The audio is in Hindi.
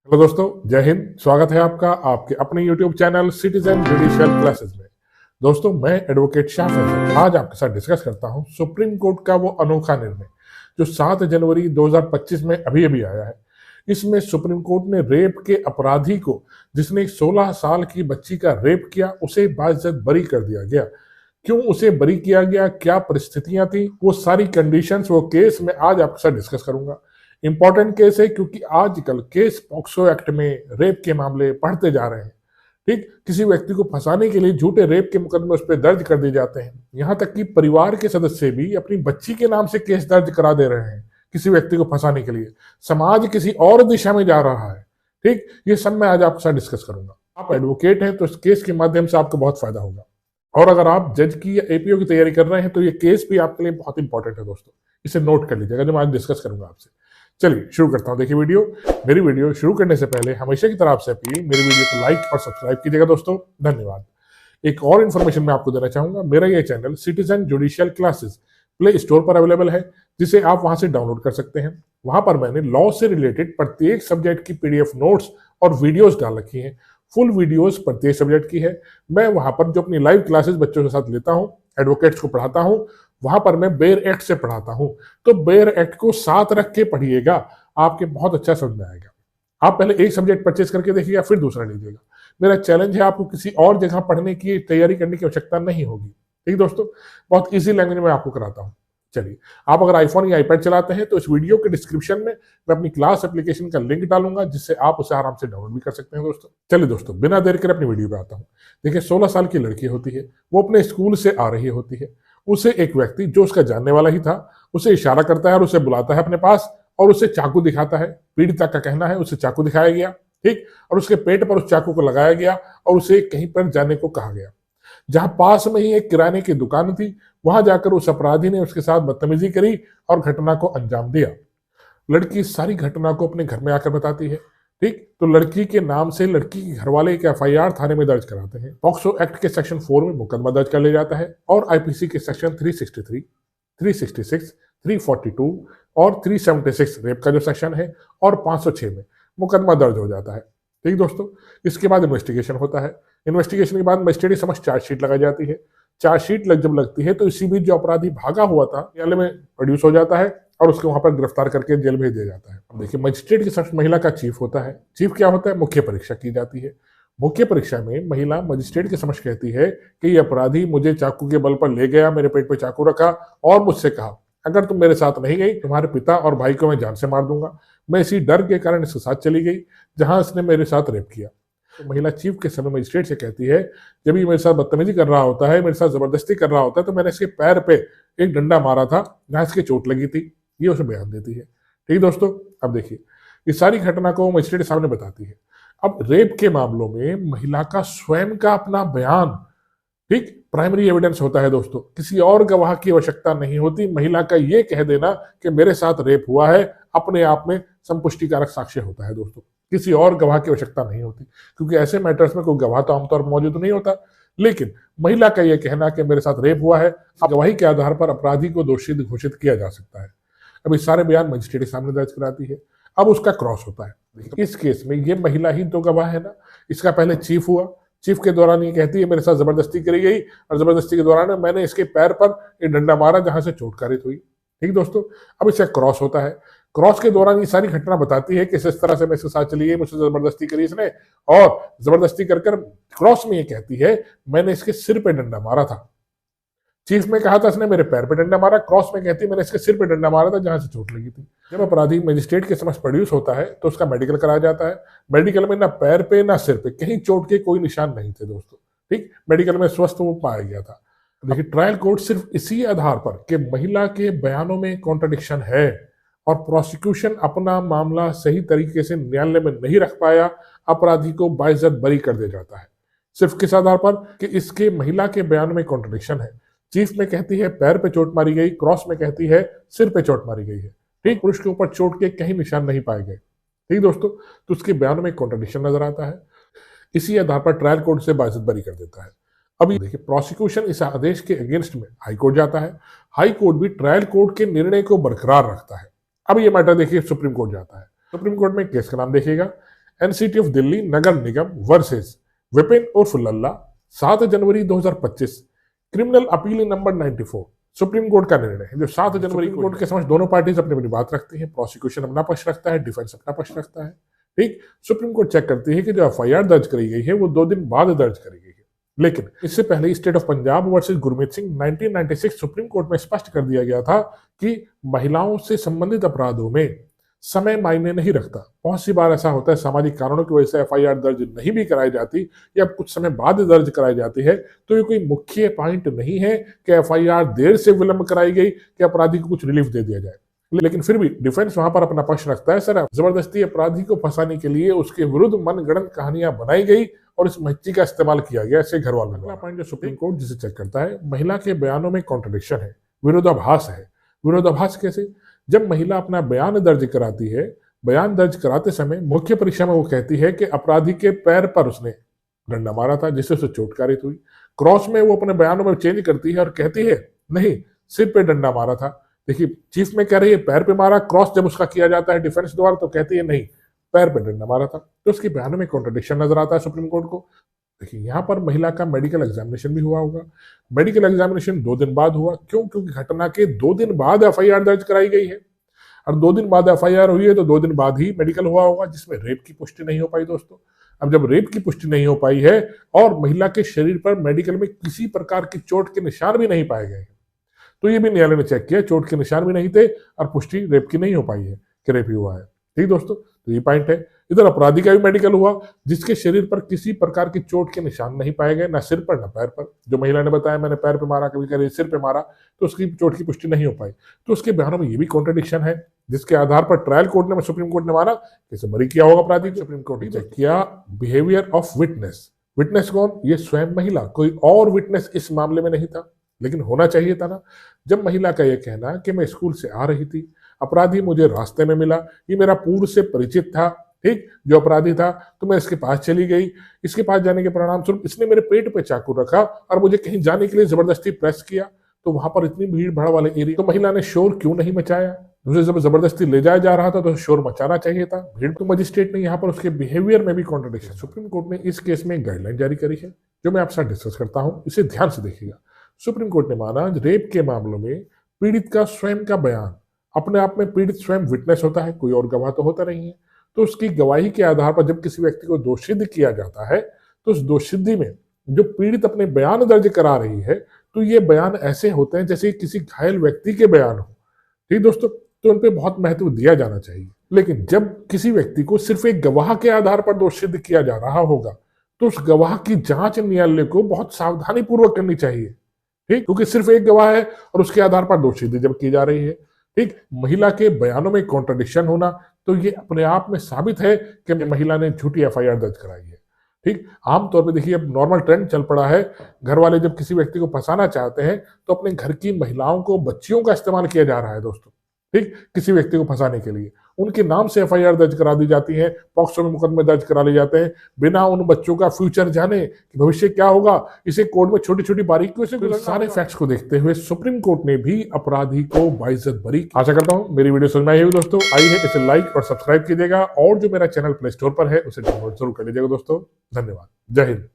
हेलो दोस्तों, जय हिंद। स्वागत है आपका आपके अपने YouTube channel citizen judicial classes में। दोस्तों, मैं एडवोकेट शाह फैसल आज आपके साथ डिस्कस करता हूं सुप्रीम कोर्ट का वो अनोखा निर्णय जो 7 जनवरी 2025 में अभी अभी आया है। इसमें सुप्रीम कोर्ट ने रेप के अपराधी को, जिसने 16 साल की बच्ची का रेप किया, उसे बाइज्जत बरी कर दिया गया। क्यों उसे बरी किया गया, क्या परिस्थितियां थी, वो सारी कंडीशंस, वो केस मैं आज आपके साथ डिस्कस करूंगा। इंपॉर्टेंट केस है क्योंकि आजकल केस पॉक्सो एक्ट में रेप के मामले बढ़ते जा रहे हैं। ठीक, किसी व्यक्ति को फंसाने के लिए झूठे रेप के मुकदमे उस पर दर्ज कर दिए जाते हैं। यहां तक कि परिवार के सदस्य भी अपनी बच्ची के नाम से केस दर्ज करा दे रहे हैं किसी व्यक्ति को फंसाने के लिए। समाज किसी और दिशा में जा रहा है। ठीक, ये सब मैं आज आपके साथ डिस्कस करूंगा। आप एडवोकेट हैं तो इस केस के माध्यम से आपको बहुत फायदा होगा। और अगर आप जज की या एपीओ की तैयारी कर रहे हैं तो ये केस भी आपके लिए बहुत इंपॉर्टेंट है दोस्तों। इसे नोट कर लीजिएगा जो मैं आज डिस्कस करूंगा आपसे। चलिए शुरू करता हूं। देखिए मेरी वीडियो शुरू करने से पहले हमेशा की तरह आपसे अपील, मेरी वीडियो को लाइक और सब्सक्राइब कीजिएगा दोस्तों। धन्यवाद। एक और इन्फॉर्मेशन मैं आपको देना चाहूंगा। मेरा ये channel citizen judicial classes play store पर अवेलेबल है, जिसे आप वहां से डाउनलोड कर सकते हैं। वहां पर मैंने लॉ से रिलेटेड प्रत्येक सब्जेक्ट की पीडीएफ नोट्स और वीडियोस डाल रखी हैं। फुल वीडियोस प्रत्येक सब्जेक्ट की है। मैं वहां पर जो अपनी लाइव क्लासेस बच्चों के साथ लेता हूं, एडवोकेट्स को पढ़ाता हूं, वहां पर मैं बेयर एक्ट से पढ़ाता हूं। तो बेयर एक्ट को साथ रख के पढ़िएगा, आपके बहुत अच्छा समझ में आएगा। आप पहले एक सब्जेक्ट परचेज करके देखिएगा, फिर दूसरा लीजिएगा। मेरा चैलेंज है, आपको किसी और जगह पढ़ने की तैयारी करने की आवश्यकता नहीं होगी। ठीक दोस्तों, बहुत इजी लैंग्वेज में आपको कराता हूं। चलिए, आप अगर आईफोन या आईपैड चलाते हैं तो इस वीडियो के डिस्क्रिप्शन में मैं अपनी क्लास एप्लीकेशन का लिंक डालूंगा, जिससे आप उसे आराम से डाउनलोड भी कर सकते हैं दोस्तों। चलिए दोस्तों, बिना देर कर अपनी वीडियो पे आता हूँ। देखिए, 16 साल की लड़की होती है, वो अपने स्कूल से आ रही होती है। उसे एक व्यक्ति जो उसका जानने वाला ही था, उसे इशारा करता है और उसे बुलाता है अपने पास और उसे चाकू दिखाता है। पीड़िता का कहना है उसे चाकू दिखाया गया, ठीक, और उसके पेट पर उस चाकू को लगाया गया और उसे कहीं पर जाने को कहा गया। जहां पास में ही एक किराने की दुकान थी, वहां जाकर उस अपराधी ने उसके साथ बदतमीजी करी और घटना को अंजाम दिया। लड़की सारी घटना को अपने घर में आकर बताती है। ठीक, तो लड़की के नाम से लड़की के घर वाले एक एफआईआर थाने में दर्ज कराते हैं। पॉक्सो एक्ट के सेक्शन 4 में मुकदमा दर्ज कर लिया जाता है और आईपीसी के सेक्शन 363, 366, 342 और 376 रेप का जो सेक्शन है और 506 में मुकदमा दर्ज हो जाता है। ठीक दोस्तों, इसके बाद इन्वेस्टिगेशन होता है। इन्वेस्टिगेशन के बाद मजिस्ट्रेट के समक्ष चार्जशीट लगाई जाती है। चार्जशीट जब लगती है तो इसी बीच जो अपराधी भागा हुआ था न्यायालय में प्रोड्यूस हो जाता है और उसको वहां पर गिरफ्तार करके जेल भेज दिया जाता है। अब देखिए, मजिस्ट्रेट के समक्ष महिला का चीफ होता है। चीफ क्या होता है? मुख्य परीक्षा की जाती है। मुख्य परीक्षा में महिला मजिस्ट्रेट के समक्ष कहती है कि ये अपराधी मुझे चाकू के बल पर ले गया, मेरे पेट पर चाकू रखा और मुझसे कहा अगर तुम मेरे साथ नहीं गई तुम्हारे पिता और भाई को मैं जान से मार दूंगा। मैं इसी डर के कारण इसके साथ चली गई जहां इसने मेरे साथ रेप किया। तो महिला चीफ के समय मजिस्ट्रेट से कहती है, जब ये मेरे साथ बदतमीजी कर रहा होता है, मेरे साथ जबरदस्ती कर रहा होता है, तो मैंने इसके पैर पे एक डंडा मारा था जहां इसके चोट लगी थी। ये उसे बयान देती है। ठीक दोस्तों, अब देखिए, इस सारी घटना को मजिस्ट्रेट के सामने बताती है। अब रेप के मामलों में महिला का स्वयं का अपना बयान, ठीक, प्राइमरी एविडेंस होता है दोस्तों। किसी और गवाह की आवश्यकता नहीं होती। महिला का ये कह देना कि मेरे साथ रेप हुआ है अपने आप में संपुष्टिकारक साक्ष्य होता है दोस्तों। किसी और गवाह की आवश्यकता नहीं होती, क्योंकि ऐसे मैटर्स में कोई गवाह तो आमतौर पर मौजूद नहीं होता। लेकिन महिला का यह कहना कि मेरे साथ रेप हुआ है, गवाही के आधार पर अपराधी को दोषी घोषित किया जा सकता है। अब ये सारे बयान मजिस्ट्रेट के सामने दर्ज कराती है। अब उसका क्रॉस होता है। इस केस में ये महिला ही तो गवाह है ना। इसका पहले चीफ हुआ। चीफ के दौरान ये कहती है मेरे साथ जबरदस्ती करी गई और जबरदस्ती के दौरान मैंने इसके पैर पर एक डंडा मारा जहां से चोट कारित हुई। ठीक दोस्तों, अब इसका क्रॉस होता है। क्रॉस के दौरान ये सारी घटना बताती है कि इस तरह से मैं इसके साथ चली गई, मुझसे जबरदस्ती करी इसने, और जबरदस्ती कर क्रॉस में ये कहती है मैंने इसके सिर पे डंडा मारा था। चीफ में कहा था इसने मेरे पैर पे डंडा मारा, क्रॉस में कहती है मैंने इसके सिर पे डंडा मारा था जहां से चोट लगी थी। जब अपराधी मजिस्ट्रेट के समक्ष प्रोड्यूस होता है तो उसका मेडिकल कराया जाता है। मेडिकल में ना पैर पे ना सिर पे कहीं चोट के कोई निशान नहीं थे दोस्तों। ठीक, मेडिकल में स्वस्थ वो पाया गया था। देखिए, ट्रायल कोर्ट सिर्फ इसी आधार पर कि महिला के बयानों में कॉन्ट्रडिक्शन है और प्रोसिक्यूशन अपना मामला सही तरीके से न्यायालय में नहीं रख पाया, अपराधी को बाइज्जत बरी कर दिया जाता है। सिर्फ किस आधार पर कि इसके महिला के बयान में कॉन्ट्रडिक्शन है। चीफ में कहती है पैर पे चोट मारी गई, क्रॉस में कहती है सिर पे चोट मारी गई है। ठीक, पुरुष के ऊपर चोट के कहीं निशान नहीं पाए गए। ठीक दोस्तों, तो उसके बयान में कॉन्ट्रडिक्शन नजर आता है। इसी आधार पर ट्रायल कोर्ट से बाइज्जत बरी कर देता है। अभी देखिए, प्रोसिक्यूशन इस आदेश के अगेंस्ट में हाई कोर्ट जाता है। हाई कोर्ट भी ट्रायल कोर्ट के निर्णय को बरकरार रखता है। अब ये मैटर देखिए सुप्रीम कोर्ट जाता है। सुप्रीम कोर्ट में केस का नाम देखिएगा NCT of Delhi Nagar Nigam versus Vipin उर्फ लल्ला 7 जनवरी 2025 criminal appeal number 94। Supreme court का निर्णय है जो 7 जनवरी कोर्ट के समक्ष दोनों पार्टीज अपनी अपनी बात रखती है। प्रोसिक्यूशन अपना पक्ष रखता है, डिफेंस अपना पक्ष रखता है। ठीक, सुप्रीम कोर्ट चेक करती है कि जो एफआईआर दर्ज करी गई है वो 2 दिन बाद दर्ज करी गई है। लेकिन इससे पहले state of Punjab versus Gurmeet Singh 1996 supreme court में स्पष्ट कर दिया गया था कि महिलाओं से संबंधित अपराधों में समय मायने नहीं रखता। बहुत सी बार ऐसा होता है सामाजिक कारणों की वजह से एफआईआर दर्ज नहीं भी कराई जाती या कुछ समय बाद दर्ज कराई जाती है, तो ये कोई मुख्य पॉइंट नहीं है कि एफआईआर देर से विलंब कराई गई कि अपराधी को कुछ रिलीफ दे दिया जाए। लेकिन फिर भी डिफेंस वहां पर अपना पक्ष रखता है, सर जबरदस्ती अपराधी को फंसाने के लिए उसके विरुद्ध मनगढ़ंत कहानियां बनाई गई और इस मच्छी का इस्तेमाल किया गया ऐसे घर वालों। अगला पॉइंट जो सुप्रीम कोर्ट जिसे चेक करता है, महिला के बयानों में कॉन्ट्रडिक्शन है, विरोधाभास है। विरोधाभास कैसे? जब महिला अपना बयान दर्ज कराती है, बयान दर्ज कराते समय मुख्य परीक्षा में वो कहती है कि अपराधी के पैर पर उसने डंडा मारा था जिससे उसे चोटकारित हुई। क्रॉस में वो अपने बयानों में चेंज करती है और कहती है नहीं, सिर पे डंडा मारा था। देखिए, चीफ में कह रही है पैर पे मारा, क्रॉस जब उसका किया जाता है डिफेंस द्वारा तो कहती है नहीं, पैर पे डंडा मारा था। तो उसके बयानों में कॉन्ट्रडिक्शन नजर आता है सुप्रीम कोर्ट को। देखिए, यहाँ पर महिला का मेडिकल एग्जामिनेशन भी हुआ होगा। मेडिकल एग्जामिनेशन 2 दिन बाद हुआ। क्यों? क्योंकि घटना के 2 दिन बाद एफआईआर दर्ज कराई गई है और 2 दिन बाद एफआईआर हुई है तो 2 दिन बाद ही मेडिकल हुआ होगा, जिसमें रेप की पुष्टि नहीं हो पाई दोस्तों। अब जब रेप की पुष्टि नहीं हो पाई है और महिला के शरीर पर मेडिकल में किसी प्रकार की चोट के निशान भी नहीं पाए गए, तो ये भी न्यायालय ने चेक किया, चोट के निशान भी नहीं थे और पुष्टि रेप की नहीं हो पाई है कि रेप ही हुआ है। ठीक दोस्तों, तो ये पॉइंट है। इधर अपराधी का भी मेडिकल हुआ जिसके शरीर पर किसी प्रकार की चोट के निशान नहीं पाए गए, ना सिर पर ना पैर पर। जो महिला ने बताया मैंने पैर पे मारा, कभी कभी सिर पे मारा, तो उसकी चोट की पुष्टि नहीं हो पाई। तो उसके बयानों में ये भी कॉन्ट्रडिक्शन है, जिसके आधार पर ट्रायल कोर्ट ने, सुप्रीम कोर्ट ने माना कि इसे बरी किया होगा अपराधी। सुप्रीम कोर्ट ने चेक किया बिहेवियर ऑफ विटनेस। विटनेस कौन? ये स्वयं महिला, कोई और विटनेस इस मामले में नहीं था, लेकिन होना चाहिए था ना। जब महिला का यह कहना कि मैं स्कूल से आ रही थी, अपराधी मुझे रास्ते में मिला, ये मेरा पूर्व से परिचित था, ठीक, जो अपराधी था, तो मैं इसके पास चली गई। इसके पास जाने के परिणाम स्वरूप इसने मेरे पेट पे चाकू रखा और मुझे कहीं जाने के लिए जबरदस्ती प्रेस किया। तो वहां पर इतनी भीड़ भाड़ वाले एरिया, तो महिला ने शोर क्यों नहीं मचाया? मुझे जब जबरदस्ती ले जाया जा रहा था तो शोर मचाना चाहिए था। भीड़ तो मजिस्ट्रेट ने यहाँ पर उसके बिहेवियर में भी कॉन्ट्रडिक्शन। सुप्रीम कोर्ट ने इस केस में गाइडलाइन जारी करी है जो मैं आपसे डिस्कस करता हूँ, इसे ध्यान से देखिएगा। सुप्रीम कोर्ट ने माना रेप के मामलों में पीड़ित का स्वयं का बयान अपने आप में, पीड़ित स्वयं विटनेस होता है, कोई और गवाह तो होता नहीं है। तो उसकी गवाही के आधार पर जब किसी व्यक्ति को दोषसिद्ध किया जाता है तो उस दोषसिद्धि में जो पीड़ित अपने बयान दर्ज करा रही है, तो ये बयान ऐसे होते हैं जैसे किसी घायल व्यक्ति के बयान हो। ठीक दोस्तों, तो उन पे बहुत महत्व दिया जाना चाहिए। लेकिन जब किसी व्यक्ति को सिर्फ एक गवाह के आधार पर दोषसिद्ध किया जा रहा होगा तो उस गवाह की जांच न्यायालय को बहुत सावधानी पूर्वक करनी चाहिए। ठीक, क्योंकि सिर्फ एक गवाह है और उसके आधार पर दोषसिद्धि जब की जा रही है। ठीक, महिला के बयानों में कॉन्ट्रडिक्शन होना तो ये अपने आप में साबित है कि महिला ने झूठी एफआईआर दर्ज कराई है। ठीक, आमतौर पे देखिए अब नॉर्मल ट्रेंड चल पड़ा है, घर वाले जब किसी व्यक्ति को फंसाना चाहते हैं तो अपने घर की महिलाओं को, बच्चियों का इस्तेमाल किया जा रहा है दोस्तों। ठीक, किसी व्यक्ति को फंसाने के लिए उनके नाम से एफआईआर दर्ज करा दी जाती है, पॉक्सो में मुकदमे दर्ज करा लिए जाते हैं, बिना उन बच्चों का फ्यूचर जाने कि भविष्य क्या होगा। इसे कोर्ट में छोटी छोटी बारीकियों से सारे फैक्ट्स को देखते हुए सुप्रीम कोर्ट ने भी अपराधी को बाइज्जत बरी। आशा करता हूं मेरी वीडियो समझ में आई होगी दोस्तों। आई है इसे लाइक और सब्सक्राइब कीजिएगा और जो मेरा चैनल प्ले स्टोर पर है उसे डाउनलोड जरूर कर लीजिएगा दोस्तों। धन्यवाद। जय हिंद।